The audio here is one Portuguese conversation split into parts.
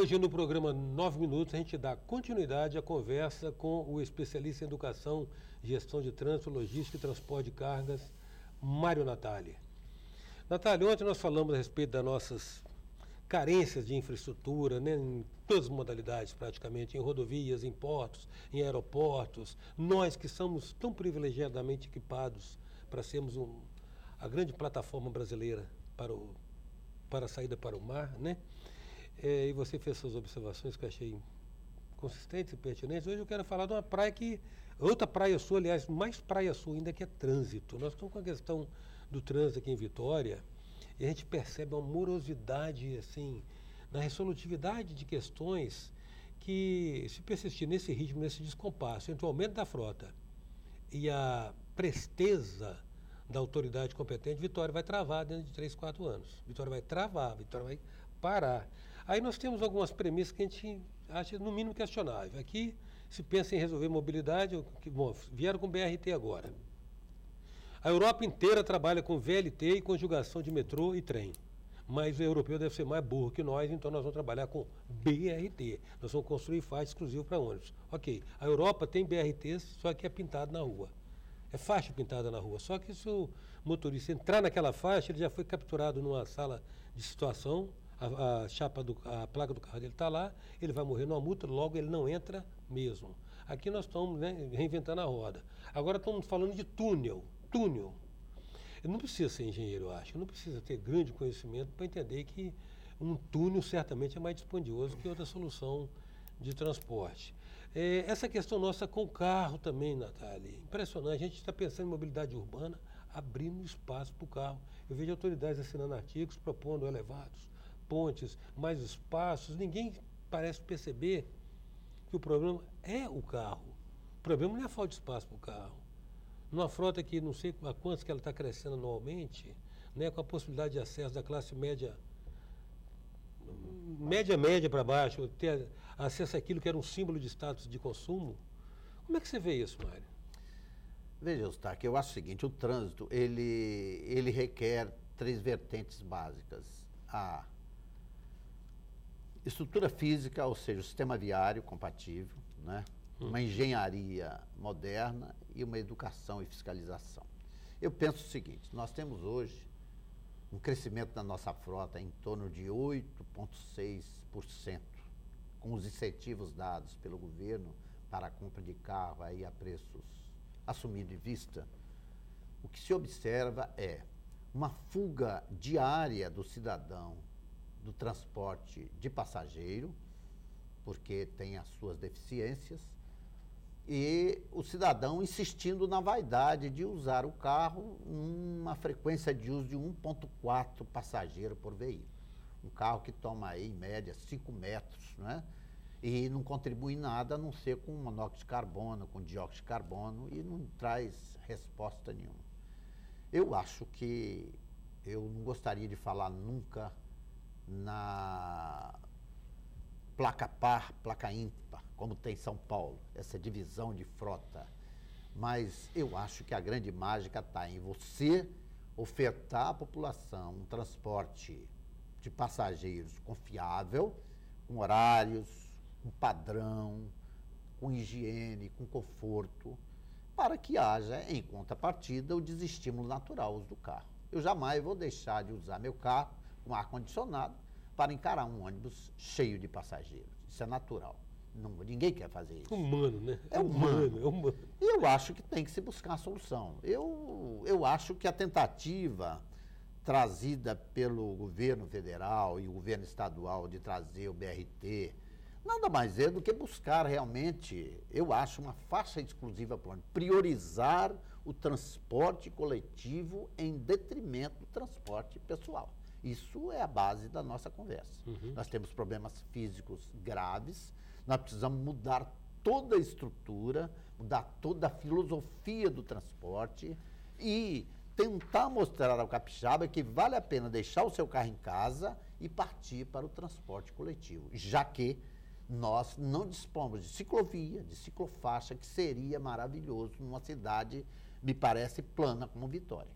Hoje, no programa 9 Minutos, a gente dá continuidade à conversa com o especialista em educação, gestão de trânsito, logística e transporte de cargas, Mário Natali. Natali, ontem nós falamos a respeito das nossas carências de infraestrutura, né, em todas as modalidades praticamente, em rodovias, em portos, em aeroportos. Nós que somos tão privilegiadamente equipados para sermos a grande plataforma brasileira para a saída para o mar, né? E você fez suas observações que eu achei consistentes e pertinentes. Hoje eu quero falar de uma praia outra praia sua, aliás, mais praia sua ainda, que é trânsito. Nós estamos com a questão do trânsito aqui em Vitória e a gente percebe uma morosidade, assim, na resolutividade de questões que, se persistir nesse ritmo, nesse descompasso entre o aumento da frota e a presteza da autoridade competente, Vitória vai travar dentro de 3, 4 anos. Vitória vai travar, Vitória vai parar. Aí nós temos algumas premissas que a gente acha, no mínimo, questionável. Aqui se pensa em resolver mobilidade, vieram com BRT agora. A Europa inteira trabalha com VLT e conjugação de metrô e trem. Mas o europeu deve ser mais burro que nós, então nós vamos trabalhar com BRT. Nós vamos construir faixa exclusiva para ônibus. Ok, a Europa tem BRTs, só que é pintado na rua. É faixa pintada na rua. Só que se o motorista entrar naquela faixa, ele já foi capturado numa sala de situação, a placa do carro dele está lá, ele vai morrer numa multa, logo ele não entra mesmo. Aqui nós estamos, né, reinventando a roda. Agora estamos falando de túnel. Não precisa ser engenheiro, eu acho. Não precisa ter grande conhecimento para entender que um túnel certamente é mais dispendioso que outra solução de transporte. Essa questão nossa com o carro também, Natali, impressionante. A gente está pensando em mobilidade urbana, abrindo espaço para o carro. Eu vejo autoridades assinando artigos, propondo elevados, pontes, mais espaços. Ninguém parece perceber que o problema é o carro. O problema não é a falta de espaço para o carro. Numa frota que não sei a quantos que ela está crescendo anualmente, né, com a possibilidade de acesso da classe média para baixo, ter acesso àquilo que era um símbolo de status de consumo. Como é que você vê isso, Mário? Veja, Eustáquio, eu acho o seguinte, o trânsito, ele requer 3 vertentes básicas. A estrutura física, ou seja, o sistema viário compatível, né? Uma engenharia moderna e uma educação e fiscalização. Eu penso o seguinte, nós temos hoje um crescimento da nossa frota em torno de 8,6%, com os incentivos dados pelo governo para a compra de carro aí a preços assumidos em vista. O que se observa é uma fuga diária do cidadão do transporte de passageiro, porque tem as suas deficiências, e o cidadão insistindo na vaidade de usar o carro numa frequência de uso de 1,4 passageiro por veículo. Um carro que toma aí, em média, 5 metros, né? E não contribui em nada, a não ser com monóxido de carbono, com dióxido de carbono, e não traz resposta nenhuma. Eu acho que eu não gostaria de falar nunca na placa par, placa ímpar, como tem em São Paulo, essa divisão de frota. Mas eu acho que a grande mágica está em você ofertar à população um transporte de passageiros confiável, com horários, com padrão, com higiene, com conforto, para que haja, em contrapartida, o desestímulo natural ao uso do carro. Eu jamais vou deixar de usar meu carro com ar-condicionado para encarar um ônibus cheio de passageiros. Isso é natural. Ninguém quer fazer isso. Humano, né? É humano. E eu acho que tem que se buscar a solução. Eu acho que a tentativa trazida pelo governo federal e o governo estadual de trazer o BRT, nada mais é do que buscar realmente, eu acho, uma faixa exclusiva para priorizar o transporte coletivo em detrimento do transporte pessoal. Isso é a base da nossa conversa. Nós temos problemas físicos graves, nós precisamos mudar toda a estrutura, mudar toda a filosofia do transporte e tentar mostrar ao capixaba que vale a pena deixar o seu carro em casa e partir para o transporte coletivo, já que nós não dispomos de ciclovia, de ciclofaixa, que seria maravilhoso numa cidade, me parece, plana como Vitória.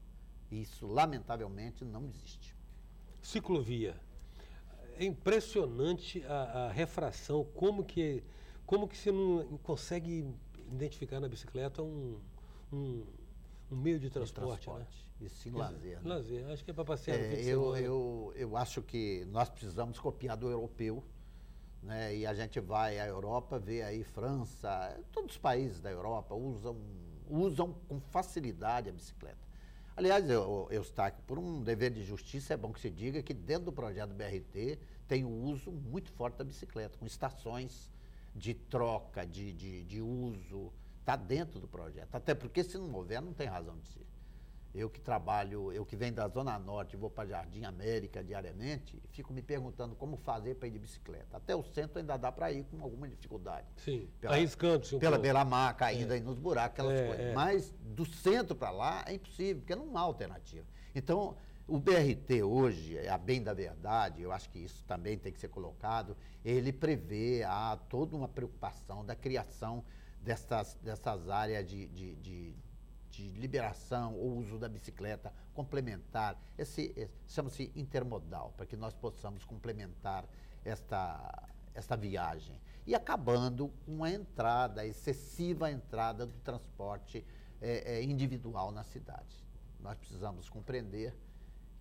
Isso, lamentavelmente, não existe. Ciclovia. é impressionante a refração, como que você não consegue identificar na bicicleta um meio de transporte, né? E sim lazer. Né? Lazer, acho que é para passear no fim de semana. Eu acho que nós precisamos copiar do europeu, né? E a gente vai à Europa, vê aí França, todos os países da Europa usam com facilidade a bicicleta. Aliás, Eustáquio, por um dever de justiça, é bom que se diga que dentro do projeto do BRT tem o uso muito forte da bicicleta, com estações de troca, de uso, está dentro do projeto. Até porque se não houver, não tem razão de ser. Eu que venho da Zona Norte, vou para Jardim América diariamente, fico me perguntando como fazer para ir de bicicleta. Até o centro ainda dá para ir com alguma dificuldade. Sim, arriscando-se pela beira-mar, caindo aí nos buracos, aquelas coisas. Mas do centro para lá é impossível, porque não há alternativa. Então, o BRT hoje, a bem da verdade, eu acho que isso também tem que ser colocado, ele prevê toda uma preocupação da criação dessas áreas de liberação ou uso da bicicleta complementar, chama-se intermodal, para que nós possamos complementar esta viagem. E acabando com a excessiva entrada do transporte individual na cidade. Nós precisamos compreender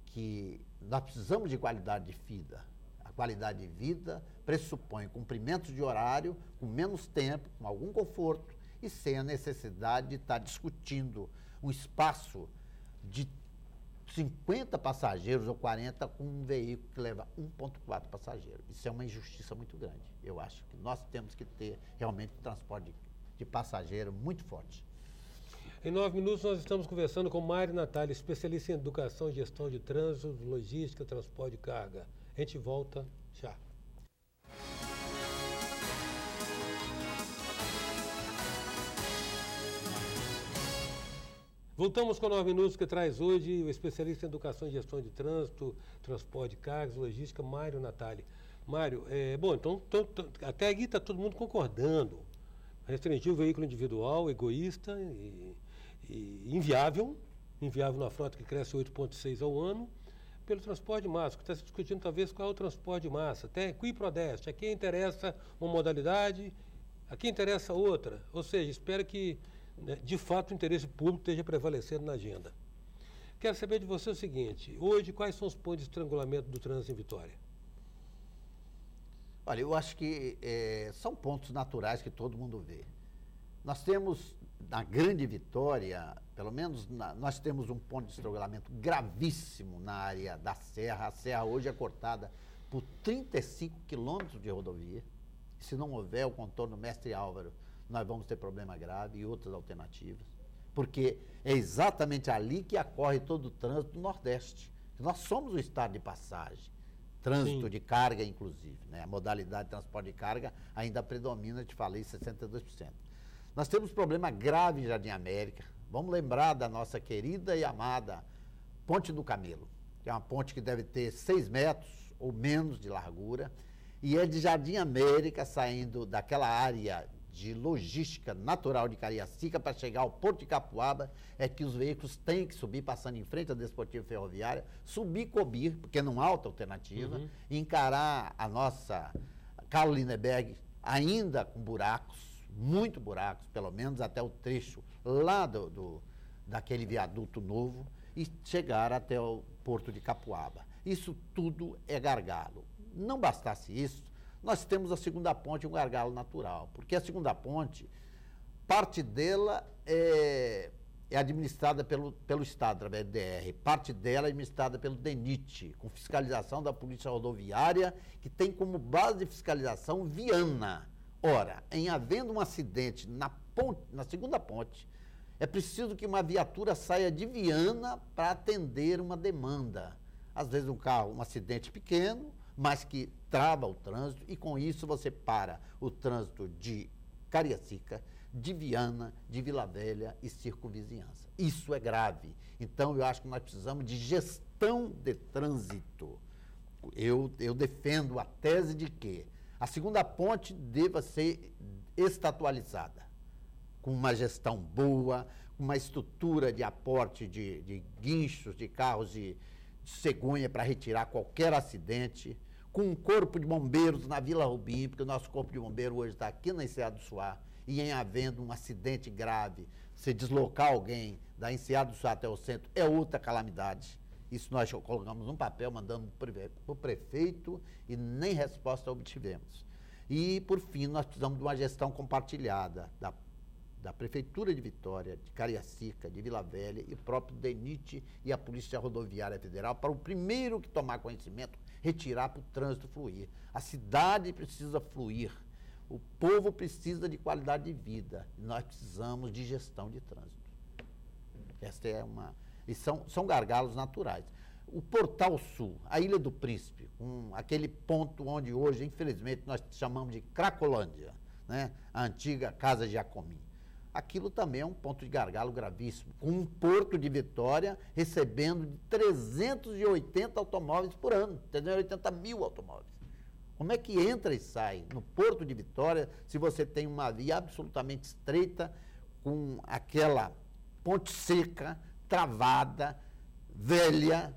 que nós precisamos de qualidade de vida. A qualidade de vida pressupõe cumprimento de horário, com menos tempo, com algum conforto, e sem a necessidade de estar discutindo um espaço de 50 passageiros ou 40 com um veículo que leva 1,4 passageiros. Isso é uma injustiça muito grande. Eu acho que nós temos que ter realmente um transporte de passageiro muito forte. Em 9 minutos nós estamos conversando com Mário Natália, especialista em educação, gestão de trânsito, logística, transporte de carga. A gente volta já. Voltamos com 9 minutos, que traz hoje o especialista em educação e gestão de trânsito, transporte de cargas, logística, Mário Natália. Mário, então até aqui está todo mundo concordando. Restringir o veículo individual, egoísta e inviável na frota que cresce 8,6 ao ano, pelo transporte de massa, que está se discutindo talvez qual é o transporte de massa. Até qui prodest, a quem interessa uma modalidade, a quem interessa outra. Ou seja, espero que de fato o interesse público esteja prevalecendo na agenda. Quero saber de você o seguinte, hoje quais são os pontos de estrangulamento do trânsito em Vitória? Olha, eu acho que são pontos naturais que todo mundo vê. Nós temos, na Grande Vitória, pelo menos nós temos um ponto de estrangulamento gravíssimo na área da Serra. A Serra hoje é cortada por 35 quilômetros de rodovia. Se não houver o contorno Mestre Álvaro, nós vamos ter problema grave e outras alternativas, porque é exatamente ali que ocorre todo o trânsito do Nordeste. Nós somos o estado de passagem, trânsito de carga, inclusive, né? A modalidade de transporte de carga ainda predomina, te falei, 62%. Nós temos problema grave em Jardim América. Vamos lembrar da nossa querida e amada Ponte do Camelo, que é uma ponte que deve ter 6 metros ou menos de largura, e é de Jardim América, saindo daquela área de logística natural de Cariacica para chegar ao Porto de Capuaba, é que os veículos têm que subir, passando em frente à Desportiva Ferroviária, subir Cobir, porque não há outra alternativa, encarar a nossa Carlos Lindeberg ainda com buracos, muito buracos, pelo menos até o trecho lá daquele viaduto novo, e chegar até o Porto de Capuaba. Isso tudo é gargalo. Não bastasse isso, nós temos a segunda ponte, um gargalo natural, porque a segunda ponte, parte dela é administrada pelo Estado, através do DR, parte dela é administrada pelo DENIT, com fiscalização da Polícia Rodoviária, que tem como base de fiscalização Viana. Ora, em havendo um acidente na segunda ponte, é preciso que uma viatura saia de Viana para atender uma demanda. Às vezes um acidente pequeno, mas que trava o trânsito, e com isso você para o trânsito de Cariacica, de Viana, de Vila Velha e circunvizinhança. Isso é grave. Então, eu acho que nós precisamos de gestão de trânsito. Eu defendo a tese de que a segunda ponte deva ser estatualizada, com uma gestão boa, com uma estrutura de aporte de guinchos, de carros de cegonha para retirar qualquer acidente, com um corpo de bombeiros na Vila Rubim, porque o nosso corpo de bombeiro hoje está aqui na Enseada do Suá, e em havendo um acidente grave, se deslocar alguém da Enseada do Suá até o centro é outra calamidade. Isso nós colocamos num papel, mandando para o prefeito e nem resposta obtivemos. E, por fim, nós precisamos de uma gestão compartilhada da Prefeitura de Vitória, de Cariacica, de Vila Velha e próprio DENIT e a Polícia Rodoviária Federal, para o primeiro que tomar conhecimento, retirar para o trânsito fluir. A cidade precisa fluir, o povo precisa de qualidade de vida, e nós precisamos de gestão de trânsito. Esta é uma... E são gargalos naturais. O Portal Sul, a Ilha do Príncipe, aquele ponto onde hoje, infelizmente, nós chamamos de Cracolândia, né? A antiga Casa de Jacomim. Aquilo também é um ponto de gargalo gravíssimo, com um porto de Vitória recebendo de 380 automóveis por ano, 380 mil automóveis. Como é que entra e sai no porto de Vitória se você tem uma via absolutamente estreita, com aquela ponte seca, travada, velha,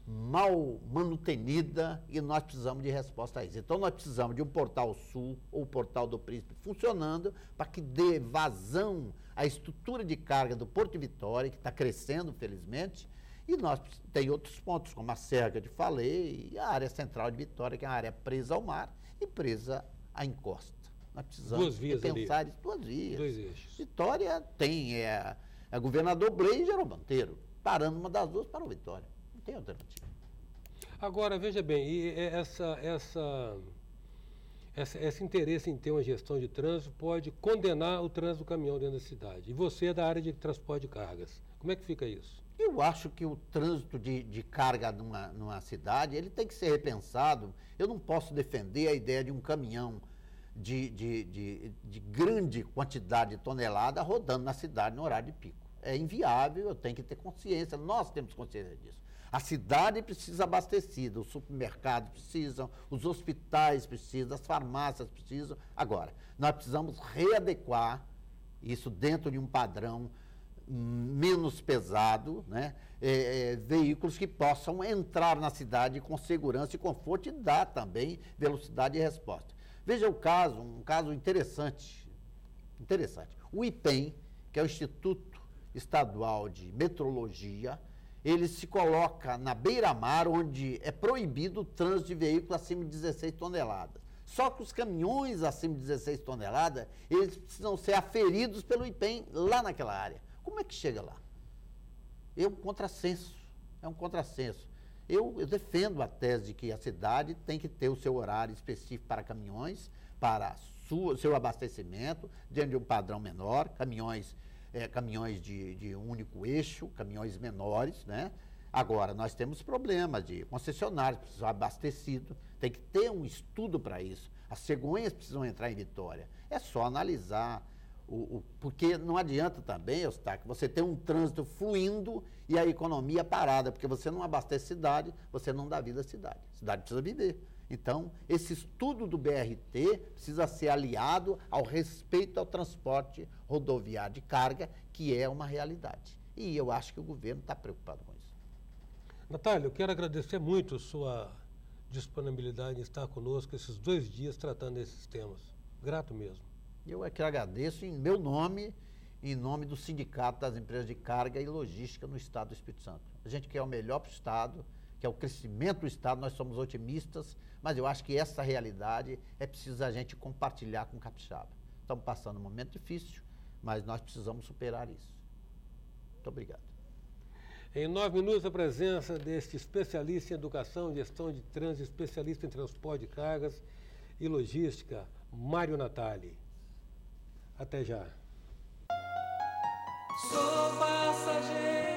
mal manutenida, e nós precisamos de resposta a isso. Então, nós precisamos de um Portal Sul ou Portal do Príncipe funcionando para que dê vazão à estrutura de carga do Porto de Vitória, que está crescendo, felizmente, e nós tem outros pontos, como a Serra que eu te falei, e a área central de Vitória, que é uma área presa ao mar e presa à encosta. Nós precisamos pensar em duas vias. Dois eixos. Vitória tem governador Blay e Jerônimo Monteiro, parando uma das duas para o Vitória. Não tem alternativa. Agora, veja bem, e esse interesse em ter uma gestão de trânsito pode condenar o trânsito do caminhão dentro da cidade. E você é da área de transporte de cargas. Como é que fica isso? Eu acho que o trânsito de carga numa cidade, ele tem que ser repensado. Eu não posso defender a ideia de um caminhão de grande quantidade de tonelada rodando na cidade no horário de pico. É inviável, eu tenho que ter consciência, nós temos consciência disso. A cidade precisa abastecida, os supermercados precisam, os hospitais precisam, as farmácias precisam. Agora, nós precisamos readequar isso dentro de um padrão menos pesado, né? Veículos que possam entrar na cidade com segurança e conforto e dar também velocidade e resposta. Veja um caso interessante. O IPEM, que é o Instituto Estadual de Metrologia, ele se coloca na beira-mar, onde é proibido o trânsito de veículos acima de 16 toneladas. Só que os caminhões acima de 16 toneladas, eles precisam ser aferidos pelo IPEM lá naquela área. Como é que chega lá? É um contrassenso. Eu defendo a tese de que a cidade tem que ter o seu horário específico para caminhões, para seu abastecimento, dentro de um padrão menor, caminhões de um único eixo, caminhões menores, né? Agora, nós temos problemas de concessionários, precisam abastecido, tem que ter um estudo para isso. As cegonhas precisam entrar em Vitória. É só analisar, porque não adianta também, Eustáquio, você ter um trânsito fluindo e a economia parada, porque você não abastece cidade, você não dá vida à cidade. A cidade precisa viver. Então, esse estudo do BRT precisa ser aliado ao respeito ao transporte rodoviário de carga, que é uma realidade. E eu acho que o governo está preocupado com isso. Natália, eu quero agradecer muito sua disponibilidade em estar conosco esses 2 dias tratando desses temas. Grato mesmo. Eu é que agradeço em meu nome, em nome do Sindicato das Empresas de Carga e Logística no Estado do Espírito Santo. A gente quer o melhor para o Estado, que é o crescimento do Estado, nós somos otimistas, mas eu acho que essa realidade é preciso a gente compartilhar com o capixaba. Estamos passando um momento difícil, mas nós precisamos superar isso. Muito obrigado. Em 9 minutos, a presença deste especialista em educação, gestão de trânsito, especialista em transporte de cargas e logística, Mário Natali. Até já. Sou passageiro.